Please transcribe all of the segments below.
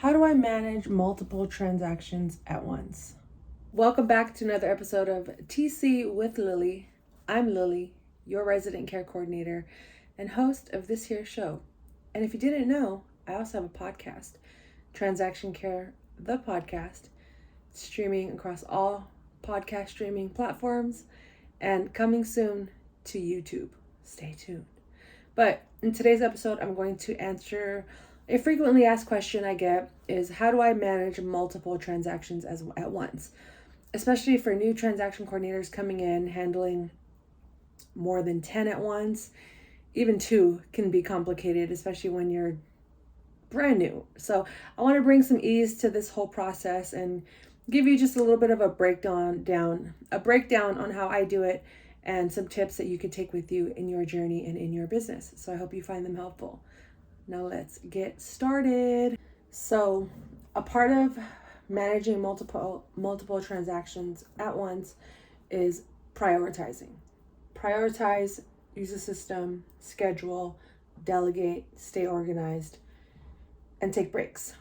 How do I manage multiple transactions at once? Welcome back to another episode of TC with Lily. I'm Lily, your resident care coordinator and host of this here show. And if you didn't know, I also have a podcast, Transaction Care, the podcast, streaming across all podcast streaming platforms and coming soon to YouTube. Stay tuned. But in today's episode, I'm going to answer a frequently asked question I get is, how do I manage multiple transactions at once? Especially for new transaction coordinators coming in, handling more than 10 at once. Even 2 can be complicated, especially when you're brand new. So I want to bring some ease to this whole process and give you just a little bit of a breakdown on how I do it and some tips that you could take with you in your journey and in your business. So I hope you find them helpful. Now let's get started. So a part of managing multiple transactions at once is prioritizing. Prioritize, use a system, schedule, delegate, stay organized, and take breaks.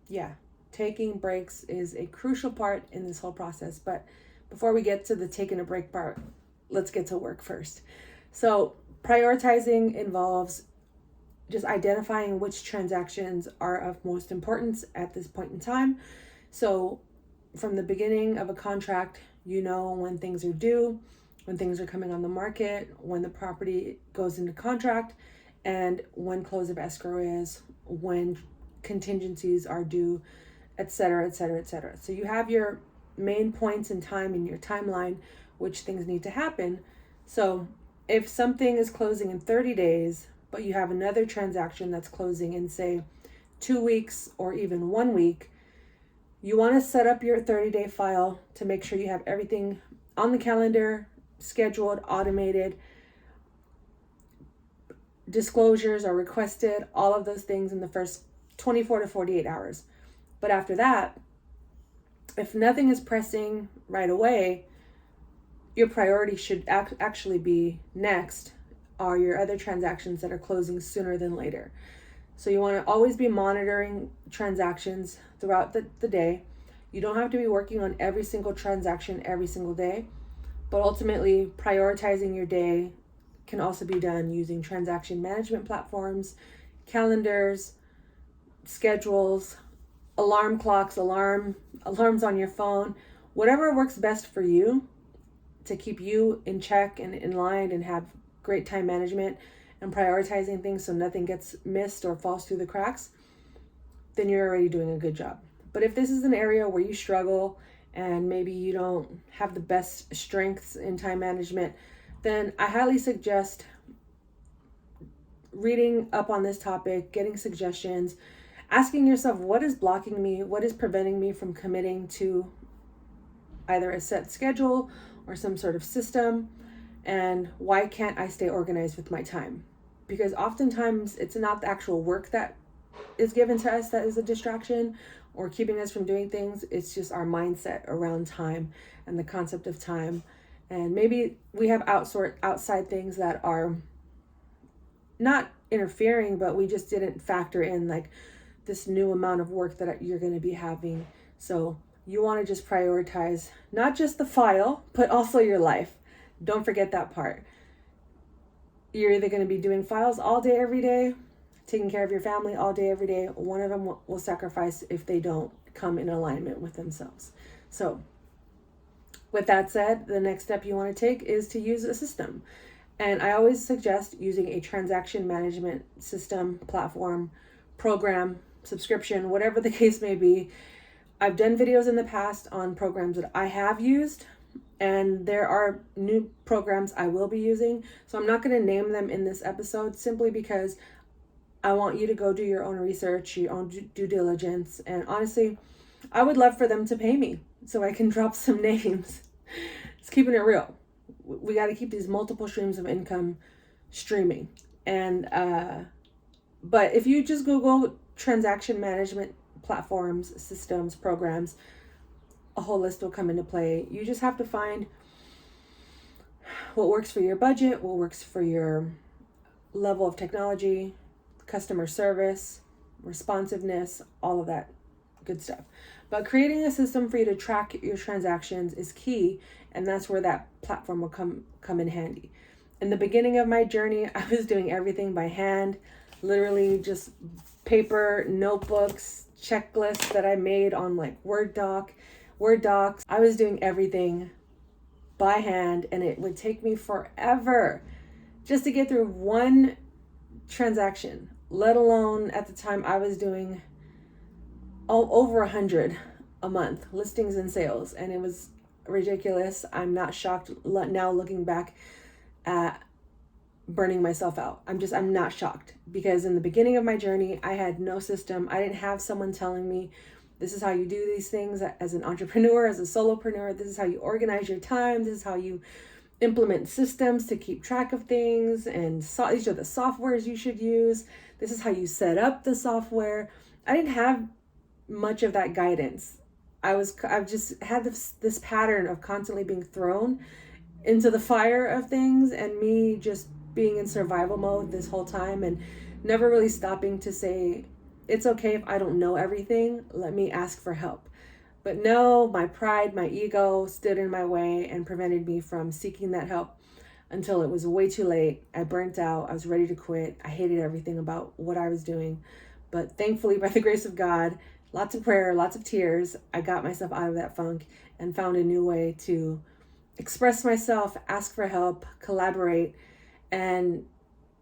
Yeah, taking breaks is a crucial part in this whole process. But before we get to the taking a break part, let's get to work first. So prioritizing involves just identifying which transactions are of most importance at this point in time. So from the beginning of a contract, you know when things are due, when things are coming on the market, when the property goes into contract, and when close of escrow is, when contingencies are due, etc., etc., etc. So you have your main points in time in your timeline, which things need to happen. So if something is closing in 30 days, but you have another transaction that's closing in, say, 2 weeks or even 1 week, you want to set up your 30-day file to make sure you have everything on the calendar, scheduled, automated, disclosures are requested, all of those things in the first 24 to 48 hours. But after that, if nothing is pressing right away, your priority should actually be next are your other transactions that are closing sooner than later. So you want to always be monitoring transactions throughout the day. You don't have to be working on every single transaction every single day, but ultimately prioritizing your day can also be done using transaction management platforms, calendars, schedules, alarm clocks, alarms on your phone, whatever works best for you to keep you in check and in line and have great time management and prioritizing things so nothing gets missed or falls through the cracks, then you're already doing a good job. But if this is an area where you struggle and maybe you don't have the best strengths in time management, then I highly suggest reading up on this topic, getting suggestions, asking yourself, what is blocking me? What is preventing me from committing to either a set schedule or some sort of system? And why can't I stay organized with my time? Because oftentimes it's not the actual work that is given to us that is a distraction or keeping us from doing things. It's just our mindset around time and the concept of time. And maybe we have outside things that are not interfering, but we just didn't factor in like this new amount of work that you're going to be having. So you want to just prioritize not just the file, but also your life. Don't forget that part. You're either going to be doing files all day, every day, taking care of your family all day, every day. One of them will sacrifice if they don't come in alignment with themselves. So with that said, the next step you want to take is to use a system. And I always suggest using a transaction management system, platform, program, subscription, whatever the case may be. I've done videos in the past on programs that I have used, and there are new programs I will be using. So I'm not going to name them in this episode simply because I want you to go do your own research, your own due diligence. And honestly, I would love for them to pay me so I can drop some names. It's keeping it real. We got to keep these multiple streams of income streaming. And, but if you just Google transaction management platforms, systems, programs, a whole list will come into play. You just have to find what works for your budget, what works for your level of technology, customer service, responsiveness, all of that good stuff. But creating a system for you to track your transactions is key, and that's where that platform will come in handy. In the beginning of my journey, I was doing everything by hand, literally just paper, notebooks, checklists that I made on like Word docs. I was doing everything by hand, and it would take me forever just to get through one transaction, let alone at the time I was doing over 100 a month listings and sales, and it was ridiculous. I'm not shocked now looking back at burning myself out. I'm not shocked, because in the beginning of my journey, I had no system. I didn't have someone telling me, this is how you do these things as an entrepreneur, as a solopreneur. This is how you organize your time. This is how you implement systems to keep track of things. And these are the softwares you should use. This is how you set up the software. I didn't have much of that guidance. I've just had this pattern of constantly being thrown into the fire of things, and me just being in survival mode this whole time, and never really stopping to say, it's okay if I don't know everything, let me ask for help. But no, my pride, my ego stood in my way and prevented me from seeking that help until it was way too late. I burnt out. I was ready to quit. I hated everything about what I was doing. But thankfully, by the grace of God, lots of prayer, lots of tears, I got myself out of that funk and found a new way to express myself, ask for help, collaborate, and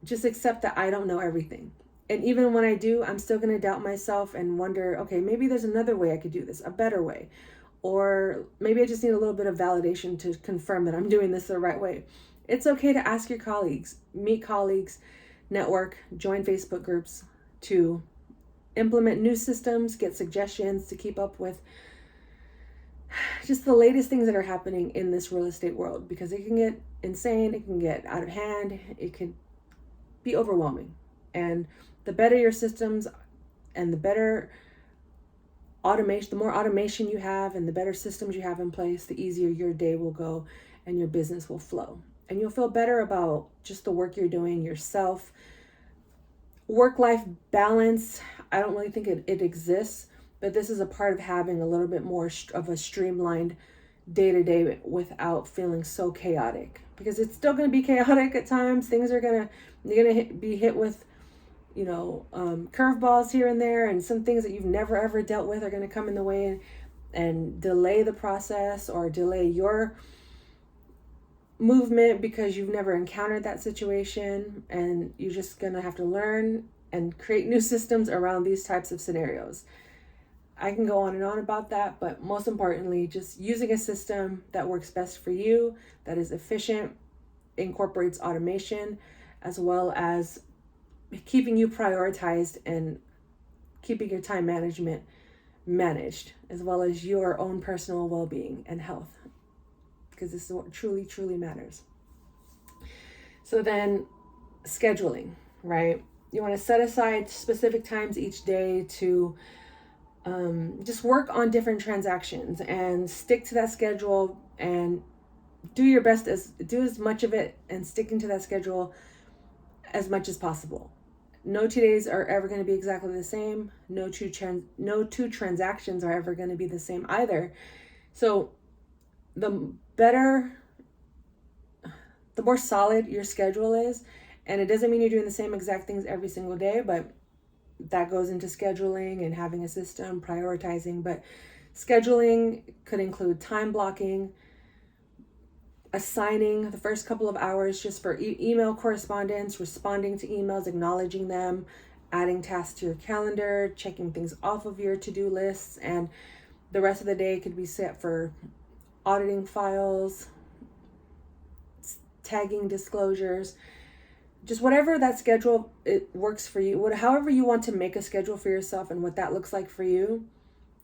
just accept that I don't know everything. And even when I do, I'm still going to doubt myself and wonder, okay, maybe there's another way I could do this, a better way. Or maybe I just need a little bit of validation to confirm that I'm doing this the right way. It's okay to ask your colleagues, meet colleagues, network, join Facebook groups to implement new systems, get suggestions to keep up with just the latest things that are happening in this real estate world, because it can get insane, it can get out of hand, it could be overwhelming. And the better your systems and the better automation, the more automation you have and the better systems you have in place, the easier your day will go and your business will flow. And you'll feel better about just the work you're doing, yourself. Work-life balance, I don't really think it exists, but this is a part of having a little bit more of a streamlined day-to-day without feeling so chaotic. Because it's still going to be chaotic at times. You're going to be hit with curveballs here and there, and some things that you've never ever dealt with are going to come in the way and delay the process or delay your movement because you've never encountered that situation, and you're just going to have to learn and create new systems around these types of scenarios. I can go on and on about that, but most importantly, just using a system that works best for you, that is efficient, incorporates automation, as well as keeping you prioritized and keeping your time management managed, as well as your own personal well-being and health, because this is what truly, truly matters. So then scheduling, right? You want to set aside specific times each day to just work on different transactions and stick to that schedule and do your best do as much of it and sticking to that schedule as much as possible. No 2 days are ever going to be exactly the same. No two transactions are ever going to be the same either. So the more solid your schedule is, and it doesn't mean you're doing the same exact things every single day, but that goes into scheduling and having a system, prioritizing. But scheduling could include time blocking, assigning the first couple of hours just for email correspondence, responding to emails, acknowledging them, adding tasks to your calendar, checking things off of your to-do lists, and the rest of the day could be set for auditing files, tagging disclosures, just whatever that schedule it works for you. However you want to make a schedule for yourself and what that looks like for you,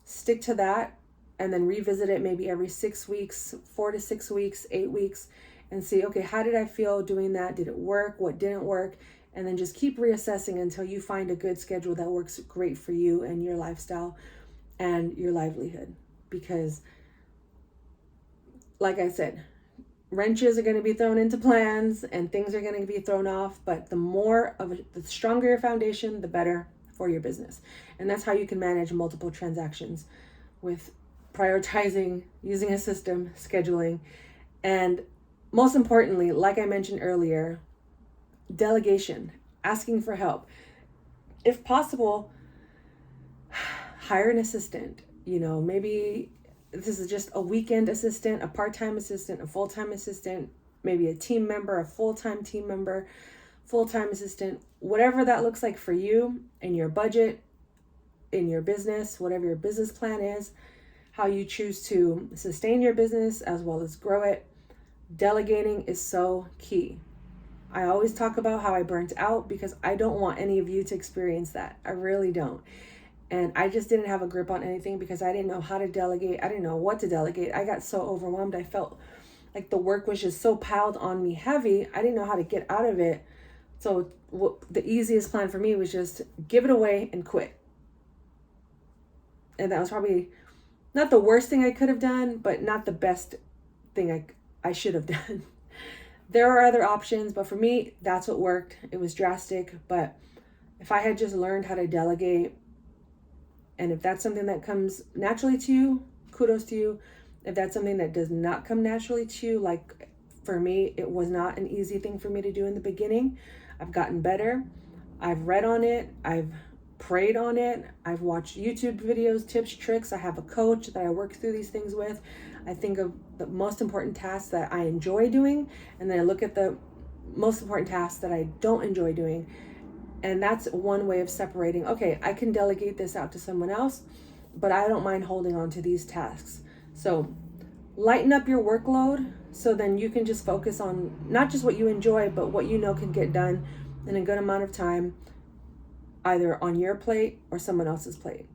stick to that. And then revisit it maybe every 6 weeks, 4 to 6 weeks, 8 weeks, and see, okay, how did I feel doing that? Did it work? What didn't work? And then just keep reassessing until you find a good schedule that works great for you and your lifestyle and your livelihood. Because, like I said, wrenches are going to be thrown into plans and things are going to be thrown off, but the stronger your foundation, the better for your business. And that's how you can manage multiple transactions, with prioritizing, using a system, scheduling, and most importantly, like I mentioned earlier, delegation, asking for help. If possible, hire an assistant. Maybe this is just a weekend assistant, a part-time assistant, a full-time assistant, maybe a team member, a full-time team member, full-time assistant, whatever that looks like for you and your budget in your business, whatever your business plan is, how you choose to sustain your business as well as grow it. Delegating is so key. I always talk about how I burnt out because I don't want any of you to experience that. I really don't. And I just didn't have a grip on anything because I didn't know how to delegate. I didn't know what to delegate. I got so overwhelmed. I felt like the work was just so piled on me heavy. I didn't know how to get out of it. So the easiest plan for me was just give it away and quit. And that was probably not the worst thing I could have done, but not the best thing I should have done. There are other options, but for me, that's what worked. It was drastic, but if I had just learned how to delegate, and if that's something that comes naturally to you, kudos to you. If that's something that does not come naturally to you, like for me, it was not an easy thing for me to do in the beginning. I've gotten better. I've read on it. I've prayed on it. I've watched YouTube videos, tips, tricks. I have a coach that I work through these things with. I think of the most important tasks that I enjoy doing, and then I look at the most important tasks that I don't enjoy doing. And that's one way of separating, okay, I can delegate this out to someone else, but I don't mind holding on to these tasks. So lighten up your workload so then you can just focus on not just what you enjoy, but what you know can get done in a good amount of time, either on your plate or someone else's plate.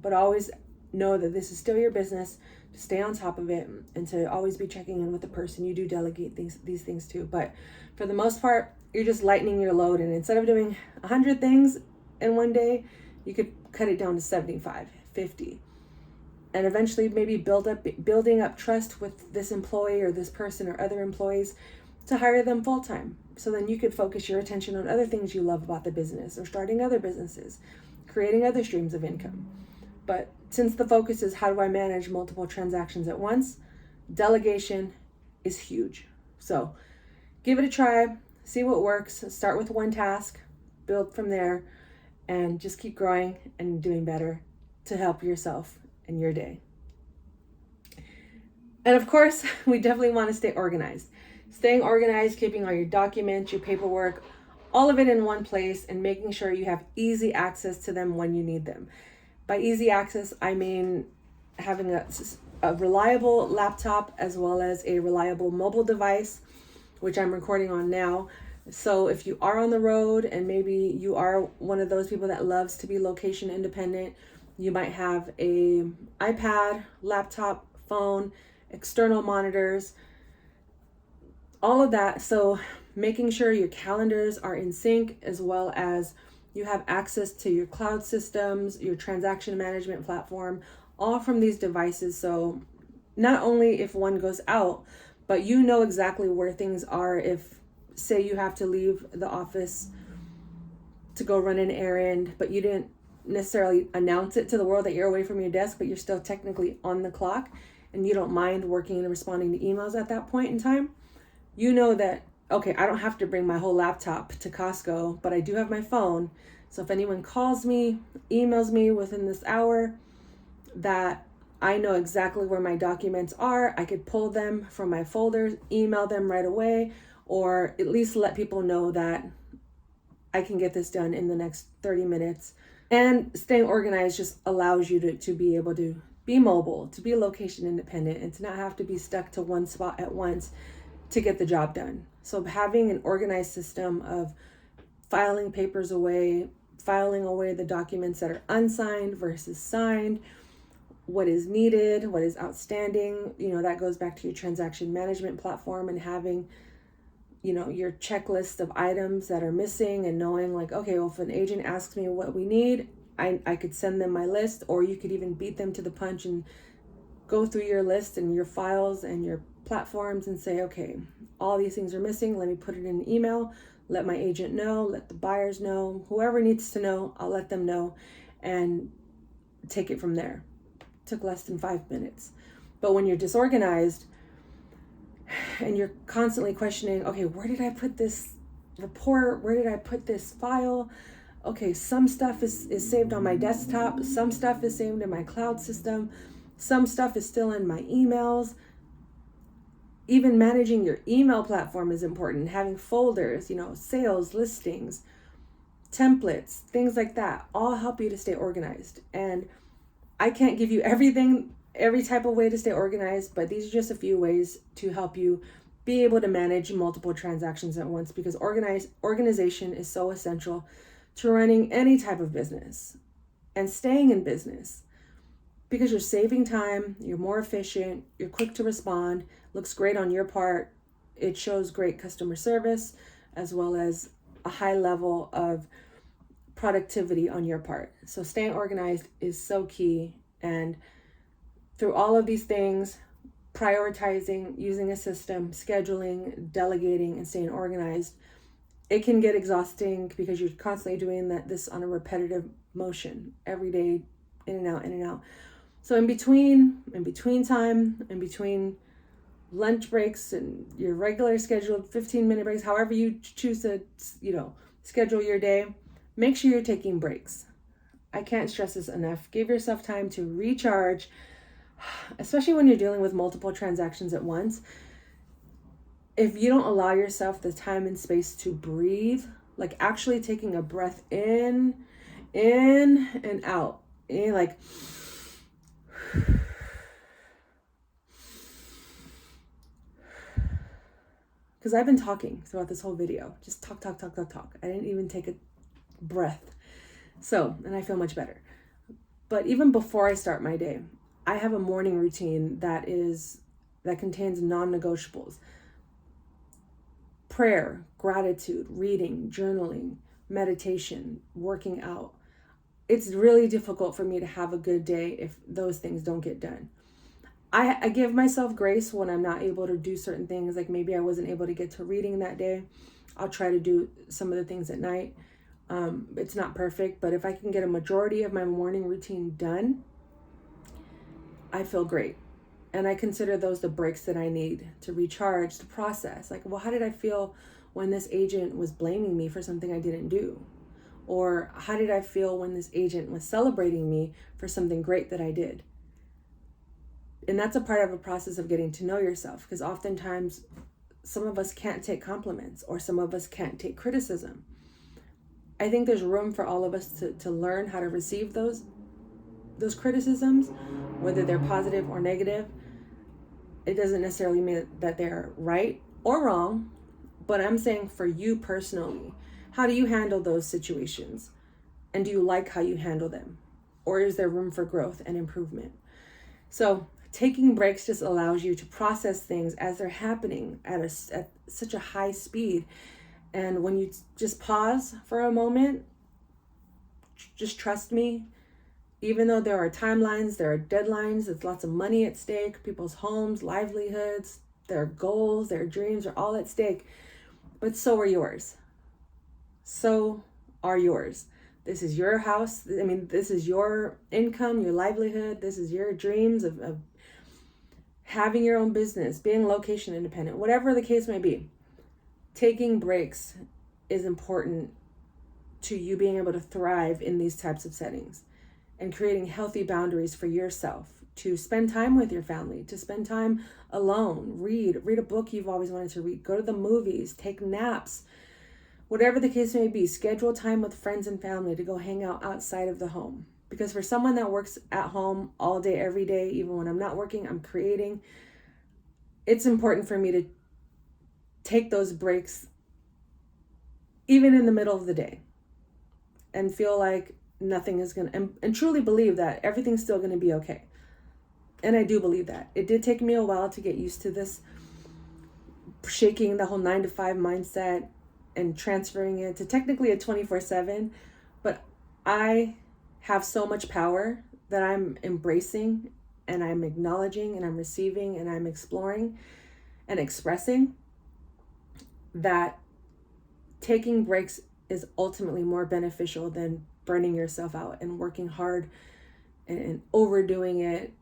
But always know that this is still your business, to stay on top of it, and to always be checking in with the person you do delegate these things to. But for the most part, you're just lightening your load, and instead of doing 100 things in one day, you could cut it down to 75, 50. And eventually maybe building up trust with this employee or this person or other employees to hire them full-time. So then you could focus your attention on other things you love about the business, or starting other businesses, creating other streams of income. But since the focus is how do I manage multiple transactions at once, delegation is huge. So give it a try, see what works, start with one task, build from there, and just keep growing and doing better to help yourself in your day. And of course, we definitely want to stay organized. Staying organized, keeping all your documents, your paperwork, all of it in one place, and making sure you have easy access to them when you need them. By easy access, I mean having a reliable laptop as well as a reliable mobile device, which I'm recording on now. So if you are on the road and maybe you are one of those people that loves to be location independent, you might have a iPad, laptop, phone, external monitors, all of that. So making sure your calendars are in sync, as well as you have access to your cloud systems, your transaction management platform, all from these devices. So not only if one goes out, but you know exactly where things are. If, say, you have to leave the office to go run an errand, but you didn't necessarily announce it to the world that you're away from your desk, but you're still technically on the clock, and you don't mind working and responding to emails at that point in time, you know that, okay, I don't have to bring my whole laptop to Costco, but I do have my phone. So if anyone calls me, emails me within this hour, that I know exactly where my documents are. I could pull them from my folders, email them right away, or at least let people know that I can get this done in the next 30 minutes. And staying organized just allows you to be able to be mobile, to be location independent, and to not have to be stuck to one spot at once to get the job done. So having an organized system of filing papers away, filing away the documents that are unsigned versus signed, what is needed, what is outstanding, that goes back to your transaction management platform, and having, your checklist of items that are missing, and knowing like, okay, well, if an agent asks me what we need, I could send them my list, or you could even beat them to the punch and go through your list and your files and your platforms and say, okay, all these things are missing. Let me put it in an email let my agent know, let the buyers know, whoever needs to know, I'll let them know and take it from there. It took less than 5 minutes. But when you're disorganized and you're constantly questioning, okay, where did I put this report? Where did I put this file? Okay, some stuff is saved on my desktop. Some stuff is saved in my cloud system. Some stuff is still in my emails. Even managing your email platform is important. Having folders, sales, listings, templates, things like that, all help you to stay organized. And I can't give you every type of way to stay organized, but these are just a few ways to help you be able to manage multiple transactions at once, because organization is so essential to running any type of business and staying in business, because you're saving time, you're more efficient, you're quick to respond, looks great on your part. It shows great customer service as well as a high level of productivity on your part. So staying organized is so key. And through all of these things, prioritizing, using a system, scheduling, delegating, and staying organized, it can get exhausting because you're constantly doing this on a repetitive motion every day, in and out, in and out. So in between time, in between lunch breaks and your regular scheduled 15-minute breaks, however you choose to, schedule your day, make sure you're taking breaks. I can't stress this enough. Give yourself time to recharge, especially when you're dealing with multiple transactions at once. If you don't allow yourself the time and space to breathe, like actually taking a breath in and out, like because I've been talking throughout this whole video, just talk. I didn't even take a breath. So, and I feel much better. But even before I start my day, I have a morning routine that contains non-negotiables. Prayer, gratitude, reading, journaling, meditation, working out. It's really difficult for me to have a good day if those things don't get done. I give myself grace when I'm not able to do certain things, like maybe I wasn't able to get to reading that day. I'll try to do some of the things at night. It's not perfect, but if I can get a majority of my morning routine done, I feel great. And I consider those the breaks that I need to recharge, to process. Like, well, how did I feel when this agent was blaming me for something I didn't do? Or how did I feel when this agent was celebrating me for something great that I did? And that's a part of a process of getting to know yourself, because oftentimes some of us can't take compliments or some of us can't take criticism. I think there's room for all of us to learn how to receive those criticisms, whether they're positive or negative. It doesn't necessarily mean that they're right or wrong, but I'm saying for you personally, how do you handle those situations? And do you like how you handle them? Or is there room for growth and improvement? So taking breaks just allows you to process things as they're happening at such a high speed. And when you just pause for a moment, just trust me, even though there are timelines, there are deadlines, there's lots of money at stake, people's homes, livelihoods, their goals, their dreams are all at stake, but so are yours. So are yours. This is your house. This is your income, your livelihood. This is your dreams of having your own business, being location independent, whatever the case may be. Taking breaks is important to you being able to thrive in these types of settings, and creating healthy boundaries for yourself to spend time with your family, to spend time alone, read a book you've always wanted to read, go to the movies, take naps, whatever the case may be. Schedule time with friends and family to go hang out outside of the home. Because for someone that works at home all day, every day, even when I'm not working, I'm creating, it's important for me to take those breaks even in the middle of the day and feel like nothing is going to, and truly believe that everything's still going to be okay. And I do believe that. It did take me a while to get used to this, shaking the whole 9-to-5 mindset and transferring it to technically a 24/7, but I have so much power that I'm embracing and I'm acknowledging and I'm receiving and I'm exploring and expressing, that taking breaks is ultimately more beneficial than burning yourself out and working hard and overdoing it.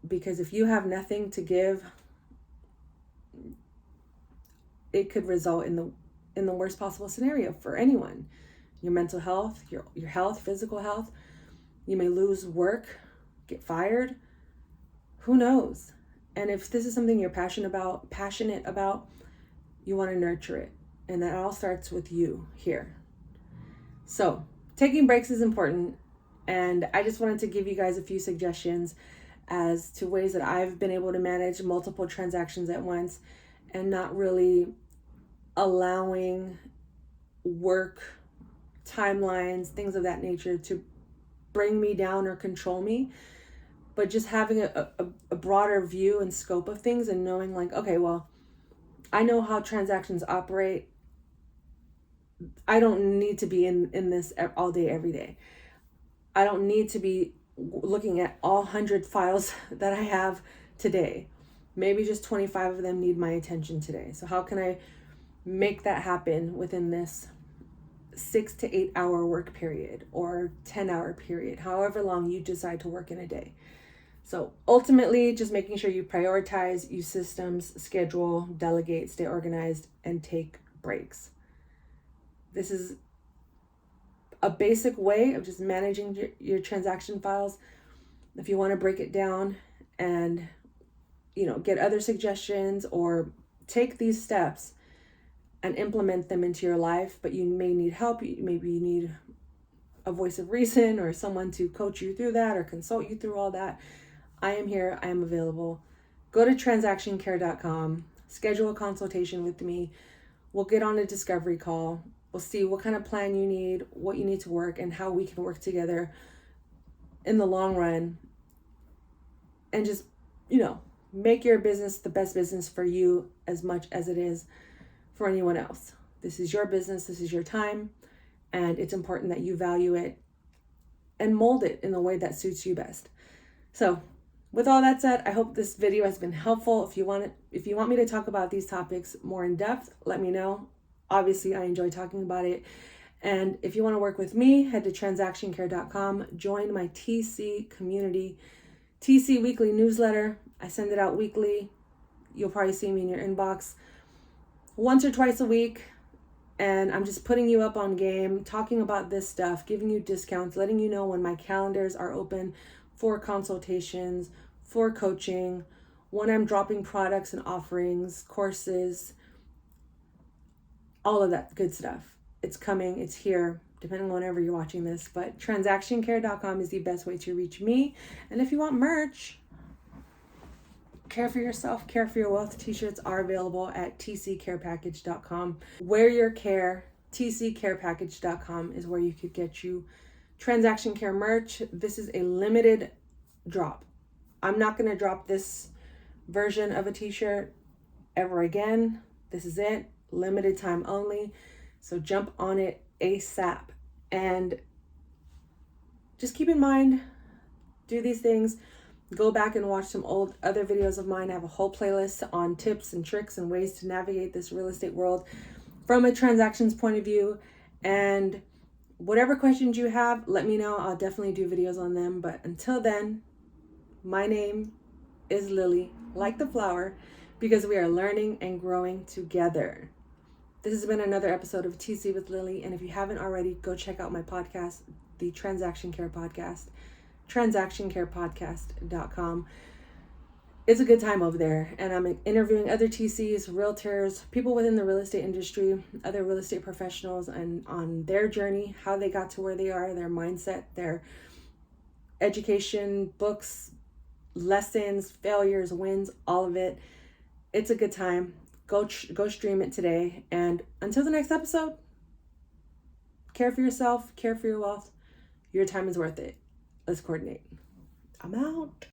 Because if you have nothing to give, it could result in the worst possible scenario for anyone. Your mental health, your health, physical health. You may lose work, get fired. Who knows? And if this is something you're passionate about, you want to nurture it. And that all starts with you here. So taking breaks is important. And I just wanted to give you guys a few suggestions as to ways that I've been able to manage multiple transactions at once and not really allowing work, timelines, things of that nature to bring me down or control me, but just having a broader view and scope of things and knowing like, okay, well, I know how transactions operate. I don't need to be in this all day, every day. I don't need to be looking at all 100 files that I have today. Maybe just 25 of them need my attention today. So how can I make that happen within this 6 to 8 hour work period or 10-hour period, however long you decide to work in a day? So ultimately, just making sure you prioritize, use systems, schedule, delegate, stay organized, and take breaks. This is a basic way of just managing your transaction files. If you want to break it down and, get other suggestions or take these steps and implement them into your life, but you may need help. Maybe you need a voice of reason or someone to coach you through that or consult you through all that. I am here. I am available. Go to transactioncare.com, schedule a consultation with me. We'll get on a discovery call. We'll see what kind of plan you need, what you need to work, and how we can work together in the long run. And just, make your business the best business for you as much as it is for anyone else. This is your business. This is your time. And it's important that you value it and mold it in the way that suits you best. So with all that said, I hope this video has been helpful. If you want me to talk about these topics more in depth, let me know. Obviously, I enjoy talking about it. And if you want to work with me, head to transactioncare.com, join my TC community, TC weekly newsletter. I send it out weekly. You'll probably see me in your inbox once or twice a week. And I'm just putting you up on game, talking about this stuff, giving you discounts, letting you know when my calendars are open for consultations, for coaching, when I'm dropping products and offerings, courses, all of that good stuff. It's coming, it's here, depending on whenever you're watching this. But transactioncare.com is the best way to reach me. And if you want merch, Care for Yourself, Care for Your Wealth t-shirts are available at tccarepackage.com. Wear Your Care, tccarepackage.com is where you could get you Transaction Care merch. This is a limited drop. I'm not going to drop this version of a t-shirt ever again. This is it. Limited time only. So jump on it ASAP. And just keep in mind, do these things. Go back and watch some other videos of mine. I have a whole playlist on tips and tricks and ways to navigate this real estate world from a transactions point of view. And whatever questions you have, let me know. I'll definitely do videos on them. But until then, my name is Lily, like the flower, because we are learning and growing together. This has been another episode of TC with Lily. And if you haven't already, go check out my podcast, the Transaction Care Podcast, transactioncarepodcast.com. It's a good time over there. And I'm interviewing other TCs, realtors, people within the real estate industry, other real estate professionals, and on their journey, how they got to where they are, their mindset, their education, books, lessons, failures, wins, all of it. It's a good time. Go stream it today. And until the next episode, care for yourself, care for your wealth. Your time is worth it. Let's coordinate. I'm out.